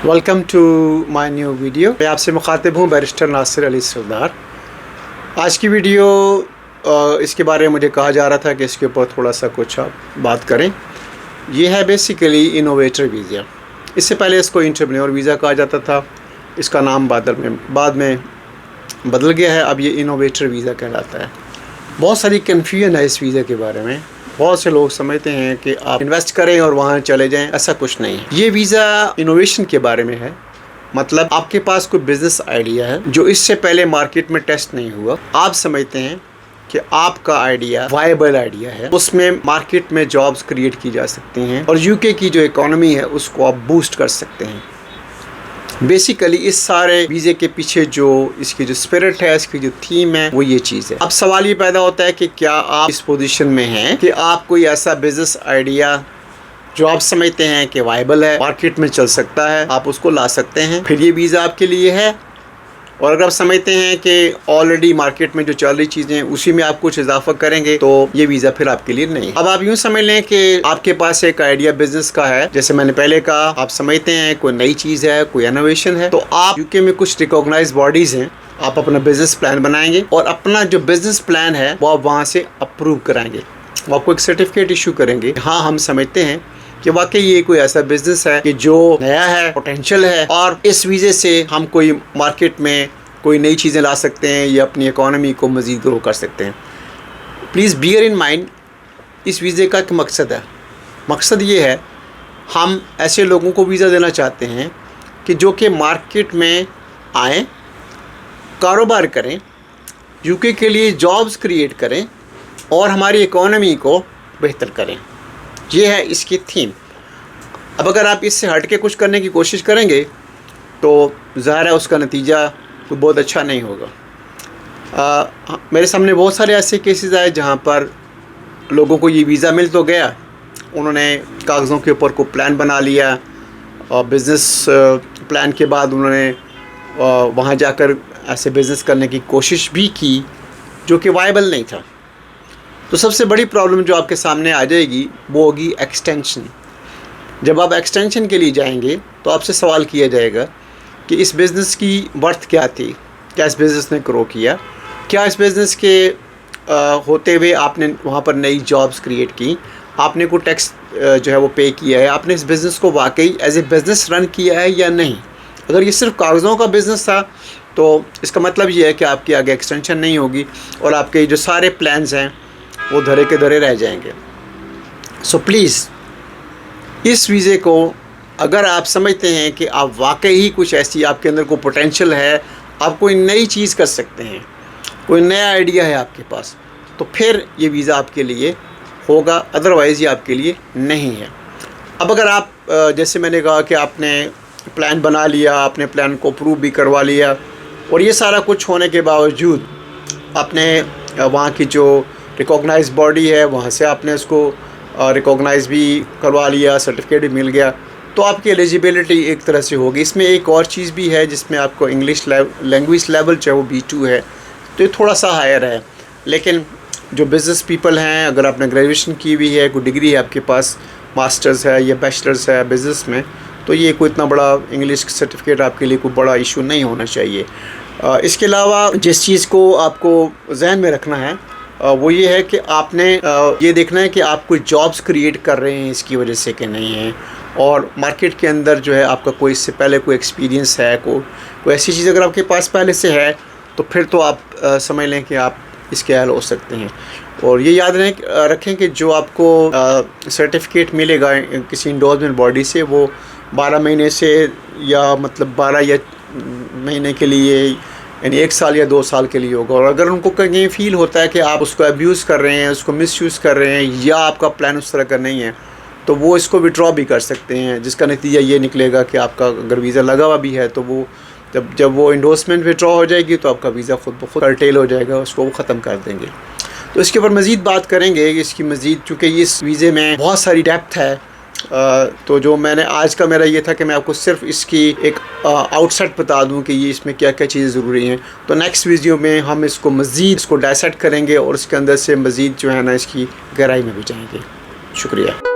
Welcome to my new video. मैं आपसे मुखातिब हूँ बैरिस्टर नासिर अली सरदार। आज की वीडियो इसके बारे में मुझे कहा जा रहा था कि इसके ऊपर थोड़ा सा कुछ आप बात करें। ये है बेसिकली इनोवेटर वीज़ा। इससे पहले इसको एंटरप्रेन्योर वीज़ा कहा जाता था, इसका नाम बाद में बदल गया है, अब ये इनोवेटर वीज़ा कहलाता है। बहुत सारी कन्फ्यूजन है इस वीज़ा के बारे में। बहुत से लोग समझते हैं कि आप इन्वेस्ट करें और वहाँ चले जाएं, ऐसा कुछ नहीं है। ये वीज़ा इनोवेशन के बारे में है, मतलब आपके पास कोई बिजनेस आइडिया है जो इससे पहले मार्केट में टेस्ट नहीं हुआ। आप समझते हैं कि आपका आइडिया वायबल आइडिया है, उसमें मार्केट में जॉब्स क्रिएट की जा सकती हैं और यूके की जो इकोनॉमी है उसको आप बूस्ट कर सकते हैं। बेसिकली इस सारे वीज़े के पीछे जो इसकी जो स्पिरिट है, इसकी जो थीम है, वो ये चीज़ है। अब सवाल ये पैदा होता है कि क्या आप इस पोजीशन में हैं कि आप कोई ऐसा बिजनेस आइडिया जो आप समझते हैं कि वायबल है, मार्केट में चल सकता है, आप उसको ला सकते हैं, फिर ये वीज़ा आपके लिए है। और अगर आप समझते हैं कि ऑलरेडी मार्केट में जो चल रही चीज़ें उसी में आप कुछ इजाफा करेंगे तो ये वीज़ा फिर आपके लिए नहीं। अब आप यूँ समझ लें कि आपके पास एक आइडिया बिजनेस का है, जैसे मैंने पहले कहा, आप समझते हैं कोई नई चीज़ है, कोई इनोवेशन है, तो आप यूके में कुछ रिकॉग्नाइज बॉडीज़ हैं, आप अपना बिजनेस प्लान बनाएंगे और अपना जो बिजनेस प्लान है वो आप वहाँ से अप्रूव कराएंगे, वो आपको एक सर्टिफिकेट इशू करेंगे। हाँ, हम समझते हैं कि वाकई ये कोई ऐसा बिजनेस है कि जो नया है, पोटेंशियल है और इस वीज़े से हम कोई मार्केट में कोई नई चीज़ें ला सकते हैं या अपनी इकोनॉमी को मज़ीद ग्रो कर सकते हैं। प्लीज़ बियर इन माइंड, इस वीज़े का एक मकसद है। मकसद ये है, हम ऐसे लोगों को वीज़ा देना चाहते हैं कि जो कि मार्केट में आएँ, कारोबार करें, यूके के लिए जॉब्स क्रिएट करें और हमारी इकोनॉमी को बेहतर करें। ये है इसकी थीम। अब अगर आप इससे हट के कुछ करने की कोशिश करेंगे तो ज़ाहिर है उसका नतीजा तो बहुत अच्छा नहीं होगा। मेरे सामने बहुत सारे ऐसे केसेस आए जहाँ पर लोगों को ये वीज़ा मिल तो गया, उन्होंने कागज़ों के ऊपर को प्लान बना लिया और बिज़नेस प्लान के बाद उन्होंने वहाँ जाकर ऐसे बिज़नेस करने की कोशिश भी की जो कि वायबल नहीं था। तो सबसे बड़ी प्रॉब्लम जो आपके सामने आ जाएगी वो होगी एक्सटेंशन। जब आप एक्सटेंशन के लिए जाएंगे तो आपसे सवाल किया जाएगा कि इस बिज़नेस की वर्थ क्या थी, क्या इस बिज़नेस ने ग्रो किया, क्या इस बिज़नेस के होते हुए आपने वहाँ पर नई जॉब्स क्रिएट की, आपने कोई टैक्स जो है वो पे किया है, आपने इस बिज़नेस को वाकई एज ए बिज़नेस रन किया है या नहीं। अगर ये सिर्फ कागज़ों का बिज़नेस था तो इसका मतलब ये है कि आपकी आगे एक्सटेंशन नहीं होगी और आपके जो सारे प्लान्स हैं वो धरे के धरे रह जाएंगे। सो प्लीज़ इस वीज़े को अगर आप समझते हैं कि आप वाकई ही कुछ ऐसी आपके अंदर कोई पोटेंशियल है, आप कोई नई चीज़ कर सकते हैं, कोई नया आइडिया है आपके पास, तो फिर ये वीज़ा आपके लिए होगा, अदरवाइज़ ये आपके लिए नहीं है। अब अगर आप जैसे मैंने कहा कि आपने प्लान बना लिया, आपने प्लान को अप्रूव भी करवा लिया और ये सारा कुछ होने के बावजूद आपने वहाँ की जो रिकॉग्नाइज बॉडी है वहाँ से आपने उसको रिकॉग्नाइज भी करवा लिया, सर्टिफिकेट भी मिल गया, तो आपकी एलिजिबिलिटी एक तरह से होगी। इसमें एक और चीज़ भी है जिसमें आपको इंग्लिश लैंग्वेज लेवल चाहे वो B2 है तो ये थोड़ा सा हायर है। लेकिन जो बिज़नेस पीपल हैं, अगर आपने ग्रेजुएशन की हुई है, कोई डिग्री है आपके पास, मास्टर्स है या बैचलर्स है बिज़नेस में, तो ये कोई इतना बड़ा इंग्लिश सर्टिफिकेट आपके लिए कोई बड़ा इशू नहीं होना चाहिए। इसके अलावा जिस चीज़ को आपको जहन में रखना है वो ये है कि आपने ये देखना है कि आप कोई जॉब्स क्रिएट कर रहे हैं इसकी वजह से कि नहीं है, और मार्केट के अंदर जो है आपका कोई इससे पहले कोई एक्सपीरियंस है, कोई ऐसी चीज़ अगर आपके पास पहले से है तो फिर तो आप समझ लें कि आप इसके अहल हो सकते हैं। और ये याद रखें कि जो आपको सर्टिफिकेट मिलेगा किसी इंडोर्समेंट बॉडी से वो 12 महीने से या मतलब 12 या महीने के लिए, यानी 1 साल या 2 साल के लिए होगा। और अगर उनको कहीं फील होता है कि आप उसको अब्यूज़ कर रहे हैं, उसको मिसयूज़ कर रहे हैं या आपका प्लान उस तरह का नहीं है, तो वो इसको विड्रॉ भी कर सकते हैं, जिसका नतीजा ये निकलेगा कि आपका अगर वीज़ा लगा हुआ भी है तो वो जब वो इंडोर्समेंट विड्रॉ हो जाएगी तो आपका वीज़ा खुद ब खुद कर्टेल हो जाएगा, उसको वो ख़त्म कर देंगे। तो इसके ऊपर मज़ीद बात करेंगे, इसकी मज़ीद, चूँकि इस वीज़े में बहुत सारी डेप्थ है, तो जो मैंने आज का मेरा ये था कि मैं आपको सिर्फ इसकी एक आउटसेट बता दूं कि ये इसमें क्या क्या चीज़ें ज़रूरी हैं। तो नेक्स्ट वीडियो में हम इसको मज़ीद डायसेक्ट करेंगे और इसके अंदर से मज़ीद जो है ना इसकी गहराई में भी जाएंगे। शुक्रिया।